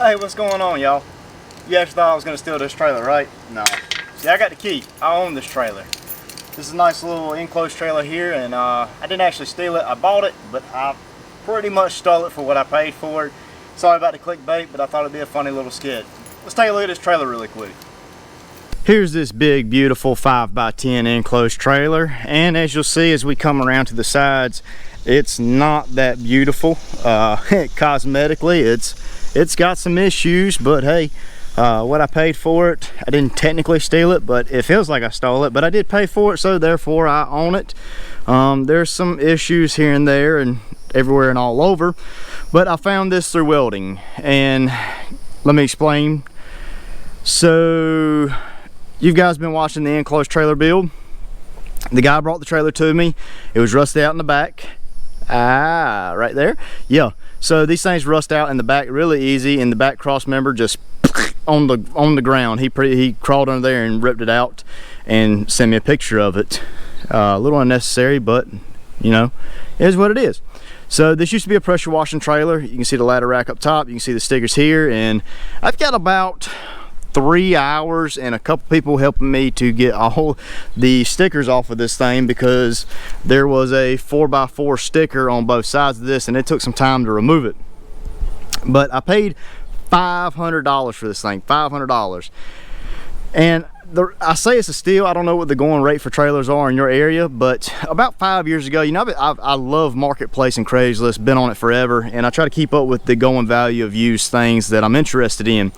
Hey, what's going on, y'all? You actually thought I was gonna steal this trailer, right? No. See, I got the key. I own this trailer. This is a nice little enclosed trailer here, and I didn't actually steal it. I bought it, but I pretty much stole it for what I paid for it. Sorry about the clickbait, but I thought it'd be a funny little skit. Let's take a look at this trailer really quick. Here's this big, beautiful 5x10 enclosed trailer, and as you'll see as we come around to the sides, it's not that beautiful. Cosmetically, it's got some issues, but hey, what I paid for it, I didn't technically steal it, but it feels like I stole it, but I did pay for it, so therefore I own it. There's some issues here and there and everywhere and all over, but I found this through welding, and let me explain. So you guys been watching the enclosed trailer build. The guy brought the trailer to me. It was rusted out in the back. Right there. Yeah, so these things rust out in the back really easy, and the back cross member just on the ground. He crawled under there and ripped it out and sent me a picture of it. A little unnecessary, but you know, it is what it is. So this used to be a pressure washing trailer. You can see the ladder rack up top, you can see the stickers here, and I've got about 3 hours and a couple people helping me to get all the stickers off of this thing, because there was a 4x4 sticker on both sides of this, and it took some time to remove it. But I paid $500 for this thing, $500. And I say it's a steal. I don't know what the going rate for trailers are in your area, but about 5 years ago, you know, I love Marketplace and Craigslist, been on it forever, and I try to keep up with the going value of used things that I'm interested in.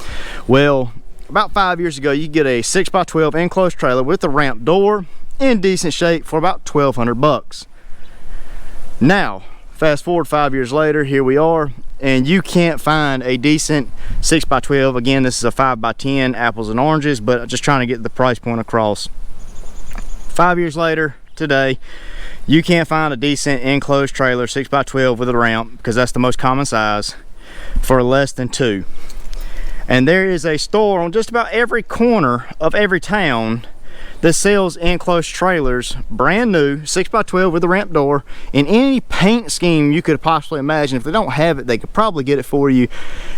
Well, about 5 years ago, you get a 6x12 enclosed trailer with a ramp door in decent shape for about 1,200 bucks. Now, fast forward 5 years later, here we are, and you can't find a decent 6x12. Again, this is a 5x10, apples and oranges, but just trying to get the price point across. 5 years later, today, you can't find a decent enclosed trailer 6x12 with a ramp, because that's the most common size, for less than $2. And there is a store on just about every corner of every town that sells enclosed trailers, brand new, 6x12 with a ramp door, in any paint scheme you could possibly imagine. If they don't have it, they could probably get it for you.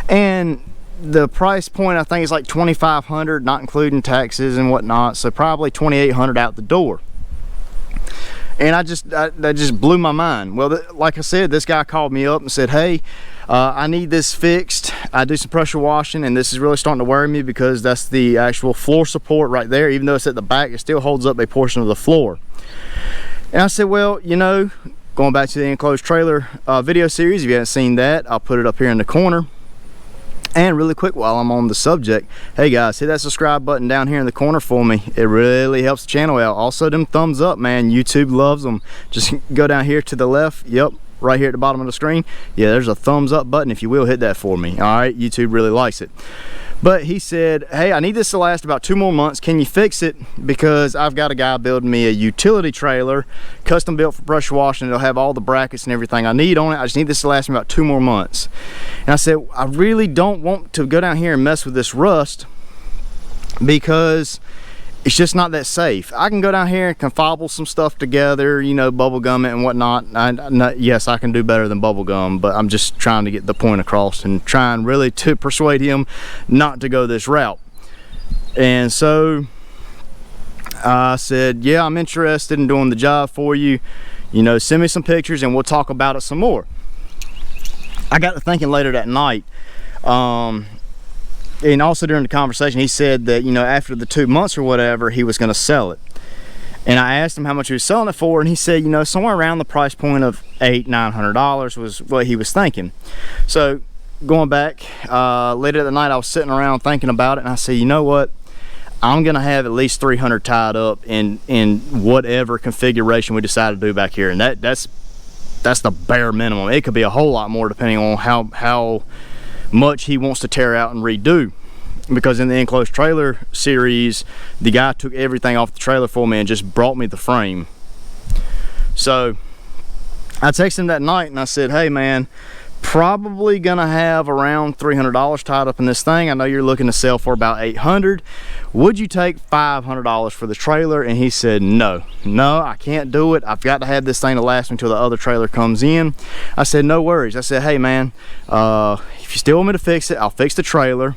And the price point, I think, is like $2,500, not including taxes and whatnot, so probably $2,800 out the door. And that just blew my mind. Well, like I said, this guy called me up and said, hey, I need this fixed. I do some pressure washing, and this is really starting to worry me, because that's the actual floor support right there. Even though it's at the back, it still holds up a portion of the floor. And I said, well, you know, going back to the enclosed trailer video series, if you haven't seen that, I'll put it up here in the corner. And really quick, while I'm on the subject, hey guys, hit that subscribe button down here in the corner for me. It really helps the channel out. Also, them thumbs up, man, YouTube loves them. Just go down here to the left, yep, right here at the bottom of the screen. Yeah, there's a thumbs up button. If you will, hit that for me. All right, YouTube really likes it. But he said, hey, I need this to last about 2 more months. Can you fix it? Because I've got a guy building me a utility trailer, custom built for pressure washing. It'll have all the brackets and everything I need on it. I just need this to last me about 2 more months. And I said, I really don't want to go down here and mess with this rust, because it's just not that safe. I can go down here and confable some stuff together, you know, bubble gum it and whatnot. Yes, I can do better than bubble gum, but I'm just trying to get the point across and trying really to persuade him not to go this route. And so I said, yeah, I'm interested in doing the job for you. You know, send me some pictures and we'll talk about it some more. I got to thinking later that night, and also during the conversation, he said that, you know, after the 2 months or whatever, he was going to sell it. And I asked him how much he was selling it for, and he said, you know, somewhere around the price point of $800–900 was what he was thinking. So going back later that night, I was sitting around thinking about it, and I said, you know what, I'm going to have at least 300 tied up in whatever configuration we decide to do back here. And that's the bare minimum. It could be a whole lot more depending on how much he wants to tear out and redo, because in the enclosed trailer series, the guy took everything off the trailer for me and just brought me the frame. So I texted him that night and I said, hey man, probably gonna have around $300 tied up in this thing. I know you're looking to sell for about $800. Would you take $500 for the trailer? And he said, no, I can't do it. I've got to have this thing to last until the other trailer comes in. I said, no worries. I said, hey man, if you still want me to fix it, I'll fix the trailer.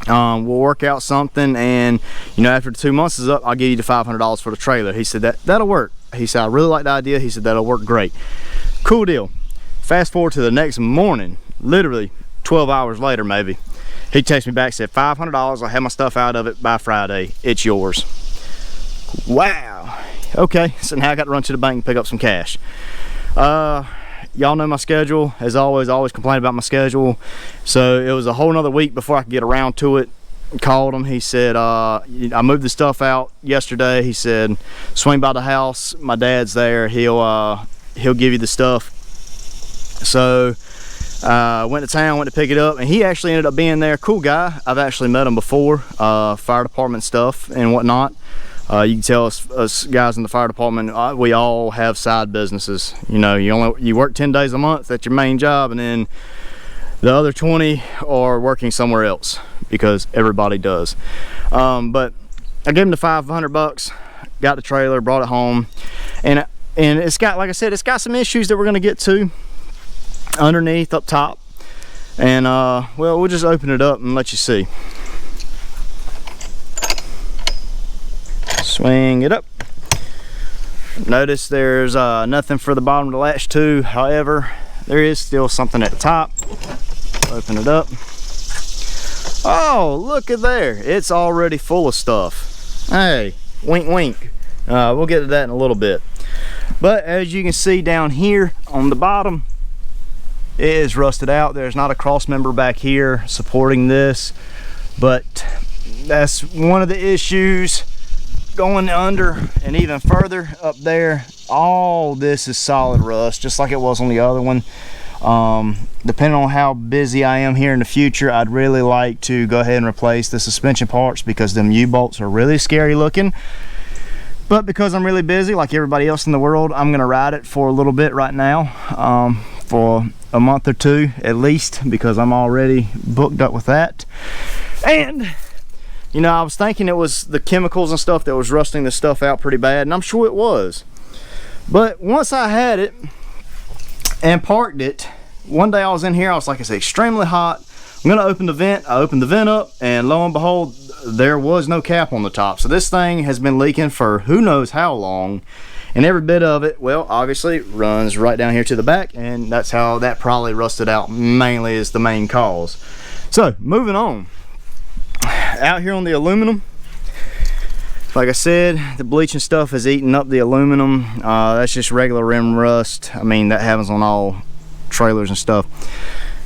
We'll work out something, and you know, after the 2 months is up, I'll give you the $500 for the trailer. He said, that'll work. He said, I really like the idea. He said, that'll work great. Cool deal. Fast forward to the next morning, literally 12 hours later maybe, he texted me back, said $500, I'll have my stuff out of it by Friday, it's yours. Wow. Okay, so now I got to run to the bank and pick up some cash. Y'all know my schedule. As always complain about my schedule. So it was a whole nother week before I could get around to it. Called him. He said, I moved the stuff out yesterday. He said, swing by the house. My dad's there. He'll give you the stuff. So went to town, went to pick it up, and he actually ended up being there. Cool guy. I've actually met him before. Fire department stuff and whatnot. You can tell us guys in the fire department, we all have side businesses. You know, you work 10 days a month, that's your main job, and then the other 20 are working somewhere else, because everybody does. But I gave him the $500, got the trailer, brought it home, and it's got, like I said, it's got some issues that we're gonna get to underneath, up top, and well, we'll just open it up and let you see. Swing it up. Notice there's nothing for the bottom of the latch too. However, there is still something at the top. Open it up. Oh, look at there. It's already full of stuff. Hey, wink wink. We'll get to that in a little bit. But as you can see down here on the bottom, it is rusted out. There's not a cross member back here supporting this, but that's one of the issues. Going under and even further up there, all this is solid rust, just like it was on the other one. Depending on how busy I am here in the future, I'd really like to go ahead and replace the suspension parts, because them U-bolts are really scary looking. But because I'm really busy, like everybody else in the world, I'm gonna ride it for a little bit right now, for a month or two at least, because I'm already booked up with that. And you know, I was thinking it was the chemicals and stuff that was rusting this stuff out pretty bad, and I'm sure it was. But once I had it and parked it, one day I was in here, I was like, it's extremely hot. I'm gonna open the vent. I opened the vent up, and lo and behold, there was no cap on the top. So this thing has been leaking for who knows how long, and every bit of it, well, obviously runs right down here to the back, and that's how that probably rusted out, mainly is the main cause. So moving on. Out here on the aluminum, like I said, the bleaching stuff has eaten up the aluminum. That's just regular rim rust. I mean, that happens on all trailers and stuff.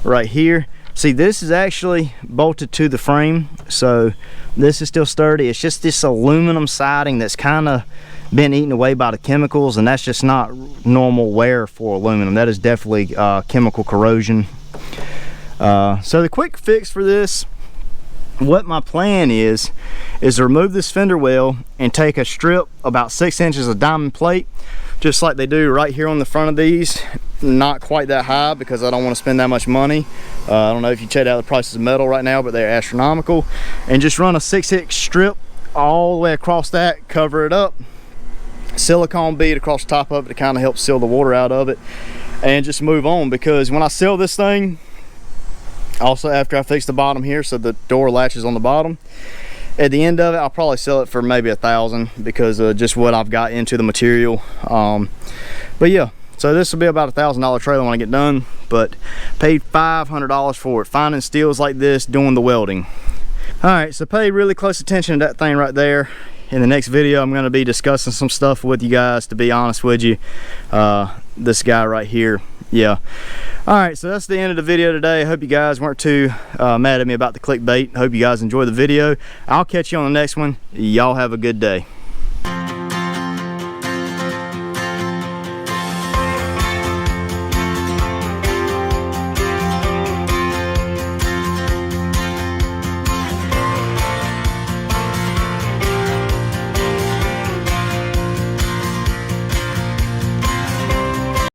Right here, see, this is actually bolted to the frame, so this is still sturdy. It's just this aluminum siding that's kind of been eaten away by the chemicals, and that's just not normal wear for aluminum. That is definitely chemical corrosion. So the quick fix for this, what my plan is to remove this fender well and take a strip about 6 inches of diamond plate, just like they do right here on the front of these. Not quite that high, because I don't want to spend that much money. I don't know if you check out the prices of metal right now, but they're astronomical. And just run a 6-inch strip all the way across that, cover it up, silicone bead across the top of it to kind of help seal the water out of it, and just move on. Because when I sell this thing, also after I fix the bottom here so the door latches on the bottom, at the end of it I'll probably sell it for maybe $1,000, because of just what I've got into the material. But yeah, so this will be about $1,000 trailer when I get done, but paid $500 for it, finding steels like this, doing the welding. All right, so pay really close attention to that thing right there. In the next video, I'm going to be discussing some stuff with you guys, to be honest with you. This guy right here, yeah. All right, so that's the end of the video today. I hope you guys weren't too mad at me about the clickbait. Hope you guys enjoyed the video. I'll catch you on the next one. Y'all have a good day.